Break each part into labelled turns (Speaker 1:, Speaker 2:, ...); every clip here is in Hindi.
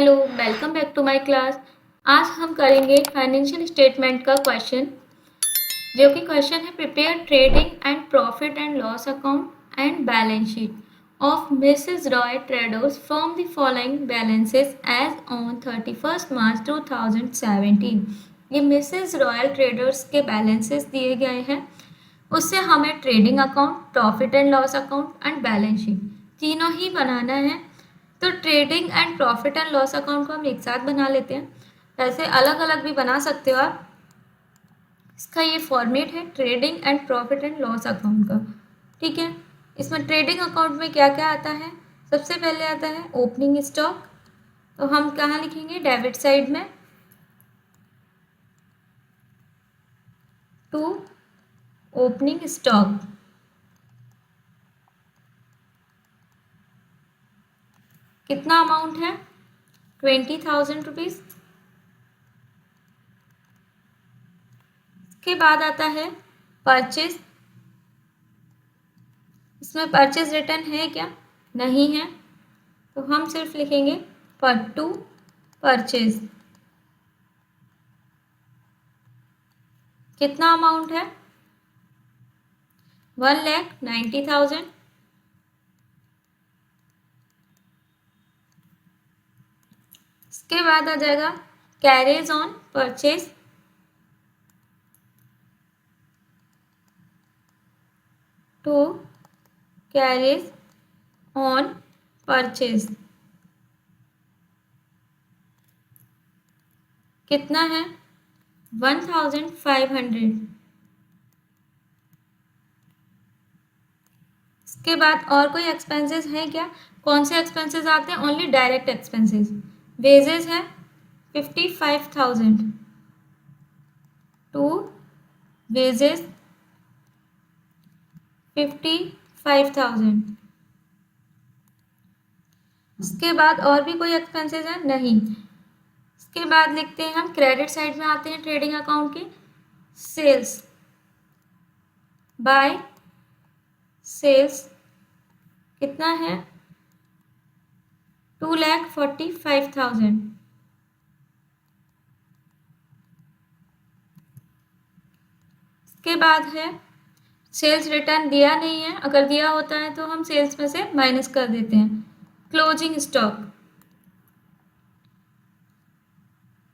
Speaker 1: Hello, welcome back to my class. आज हम करेंगे फाइनेंशियल स्टेटमेंट का क्वेश्चन, जो कि क्वेश्चन है prepare trading and profit and loss account and balance sheet of Mrs Roy traders from the following balances as on 31 March 2017। ये मिसेस रॉयल ट्रेडर्स के बैलेंसेस दिए गए हैं। उससे हमें trading account, profit and loss account and balance sheet तीनों ही बनाना है। तो trading and profit and loss account को हम एक साथ बना लेते हैं। ऐसे अलग अलग भी बना सकते हो आप। इसका ये फॉर्मेट है trading and profit and loss account का। ठीक है, इसमें ट्रेडिंग अकाउंट में क्या क्या आता है? सबसे पहले आता है ओपनिंग स्टॉक। तो हम कहाँ लिखेंगे? डेबिट साइड में टू ओपनिंग स्टॉक। कितना अमाउंट है? 20,000 रुपीज़। के बाद आता है परचेज। इसमें परचेज रिटर्न है क्या? नहीं है, तो हम सिर्फ लिखेंगे पर टू परचेज। कितना अमाउंट है? 1,90,000। इसके बाद आ जाएगा carriage on purchase. To carriage on purchase कितना है? 1,500। इसके बाद और कोई एक्सपेंसेस है क्या? कौन से एक्सपेंसेस आते हैं? Only direct expenses. वेजेस है 55,000 टू वेजेस 55,000। इसके बाद और भी कोई एक्सपेंसेस है? नहीं। इसके बाद लिखते हैं हम क्रेडिट साइड में आते हैं ट्रेडिंग अकाउंट के। सेल्स बाय सेल्स कितना है? 2,45,000। इसके बाद है सेल्स रिटर्न दिया नहीं है। अगर दिया होता है तो हम सेल्स में से माइनस कर देते हैं। Closing stock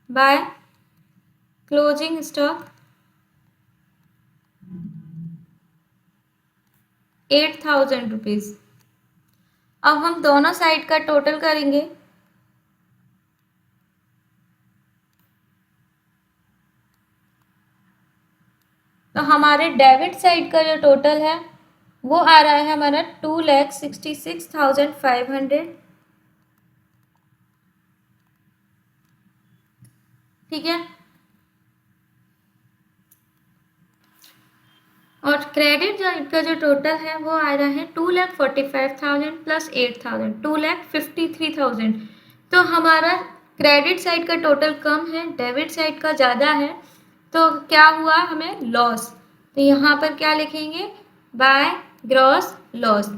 Speaker 1: by closing stock 8,000 rupees. अब हम दोनों साइड का टोटल करेंगे। तो हमारे डेबिट साइड का जो टोटल है वो आ रहा है हमारा 2,66,500। ठीक है, और क्रेडिट का जो टोटल है वो आ रहा है 2,45,000 प्लस 8,000, 2,53,000। तो हमारा क्रेडिट साइड का टोटल कम है, डेबिट साइड का ज़्यादा है। तो क्या हुआ? हमें लॉस। तो यहाँ पर क्या लिखेंगे? बाय ग्रॉस लॉस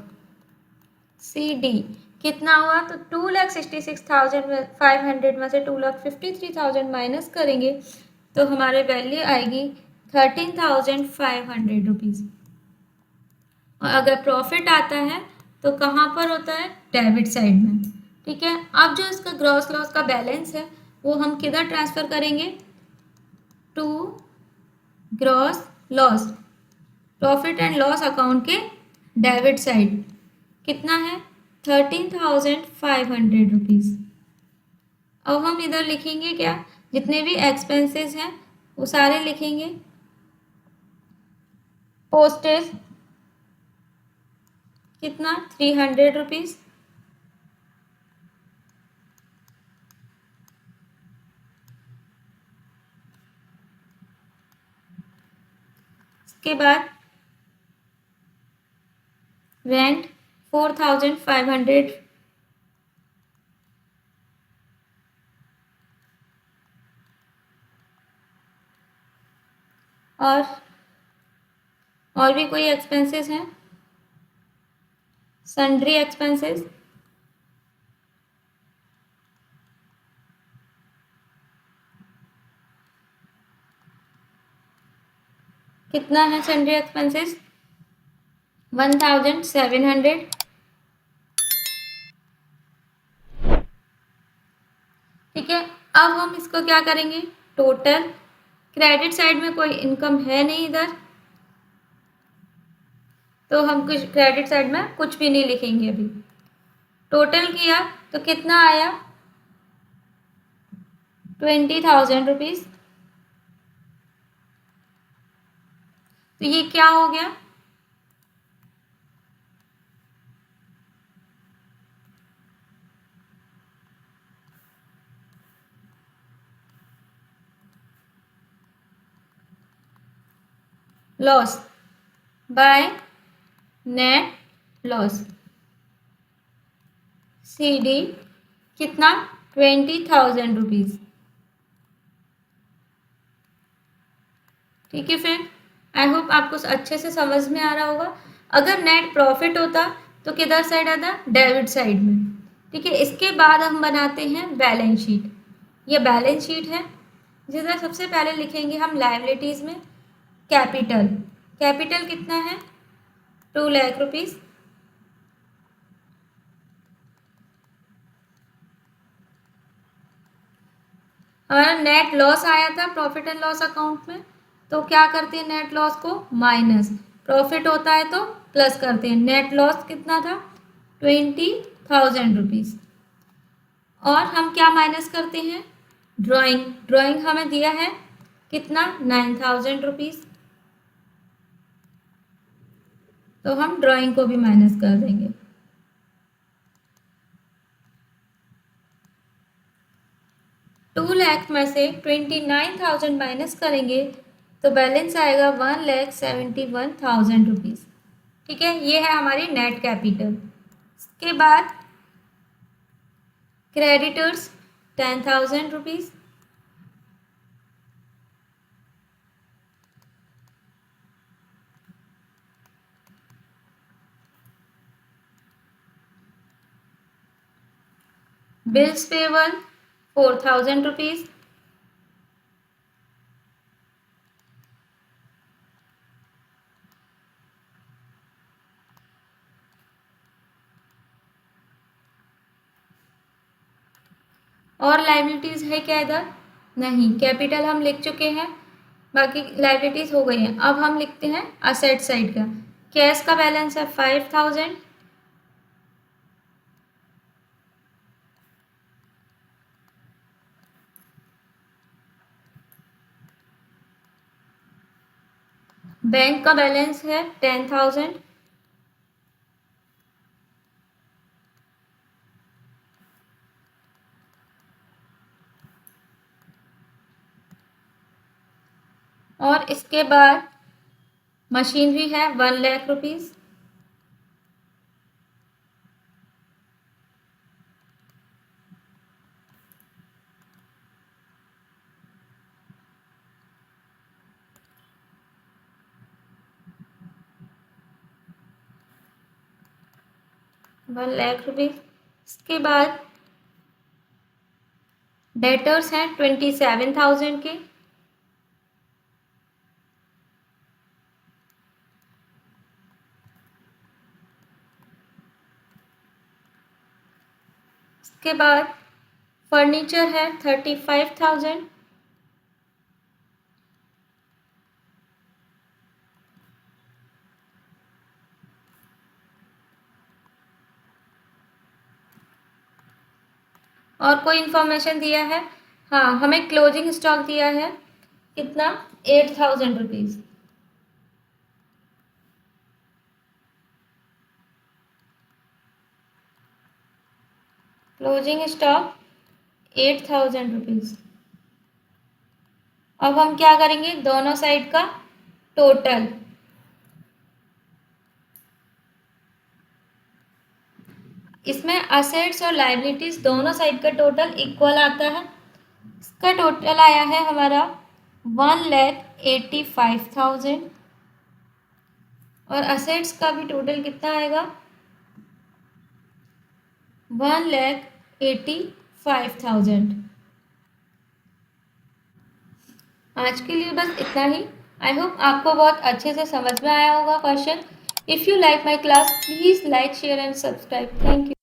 Speaker 1: CD कितना हुआ? तो 2,66,500 में से 2,53,000 माइनस करेंगे तो हमारे वैल्यू आएगी 13,500 रुपीज़। और अगर प्रॉफिट आता है तो कहाँ पर होता है? डेबिट साइड में। ठीक है, अब जो इसका ग्रॉस लॉस का बैलेंस है वो हम किधर ट्रांसफ़र करेंगे? To gross loss profit and loss account के डेबिट साइड। कितना है? 13,500 रुपीज़। अब हम इधर लिखेंगे क्या? जितने भी एक्सपेंसेस हैं वो सारे लिखेंगे। पोस्टेज कितना? 300 रुपीज़। इसके बाद रेंट 4,500। और भी कोई एक्सपेंसेस हैं? सन्ड्री एक्सपेंसेस कितना है सन्ड्री एक्सपेंसेस? 1700। ठीक है, अब हम इसको क्या करेंगे, टोटल। क्रेडिट साइड में कोई इनकम है नहीं इधर, तो हम कुछ क्रेडिट साइड में कुछ भी नहीं लिखेंगे अभी। टोटल किया तो कितना आया? 20,000 रुपीज। तो ये क्या हो गया? Loss by net loss. CD कितना? 20,000 रुपीज। ठीक है फ्रेंड, आई होप आपको अच्छे से समझ में आ रहा होगा। अगर नेट प्रॉफिट होता तो किधर साइड आता? डेबिट साइड में। ठीक है, इसके बाद हम बनाते हैं बैलेंस शीट। ये बैलेंस शीट है जिसमें सबसे पहले लिखेंगे हम लायबिलिटीज़ में कैपिटल। कैपिटल कितना है? 2,00,000 रुपीज़। हमारा नेट लॉस आया था प्रॉफिट एंड लॉस अकाउंट में, तो क्या करते हैं, नेट लॉस को माइनस, प्रॉफिट होता है तो प्लस करते हैं। नेट लॉस कितना था? 20,000 रुपीज़। और हम क्या माइनस करते हैं? ड्राइंग। ड्राइंग हमें दिया है कितना? 9,000 रुपीज़। तो हम ड्राइंग को भी माइनस कर देंगे। टू लाख में से 29,000 माइनस करेंगे तो बैलेंस आएगा 1,71,000 रुपीज़। ठीक है, ये है हमारी नेट कैपिटल। इसके बाद creditors 10,000 rupees. Bills payable 4,000 rupees. और लाइबिलिटीज़ है क्या इधर? नहीं, कैपिटल हम लिख चुके हैं, बाकी लाइबिलिटीज़ हो गई हैं। अब हम लिखते हैं असेट साइड का। कैश का बैलेंस है 5,000। बैंक का बैलेंस है 10,000। और इसके बाद मशीनरी है 1,00,000 रुपीज़। ₹1,00,000। इसके बाद डेटर्स हैं 27,000 के। इसके बाद फर्नीचर है 35,000। और कोई इन्फॉर्मेशन दिया है? हाँ, हमें क्लोजिंग स्टॉक दिया है कितना? 8,000 रुपीज़। Closing stock 8,000 rupees. अब हम क्या करेंगे, दोनों साइड का टोटल। इसमें असेट्स और लाइबिलिटीज दोनों साइड का टोटल इक्वल आता है। इसका टोटल आया है हमारा 1,85,000। और असेट्स का भी टोटल कितना आएगा? 1,85,000। आज के लिए बस इतना ही। आई होप आपको बहुत अच्छे से समझ में आया होगा question. If you like my class please like share and subscribe. Thank you.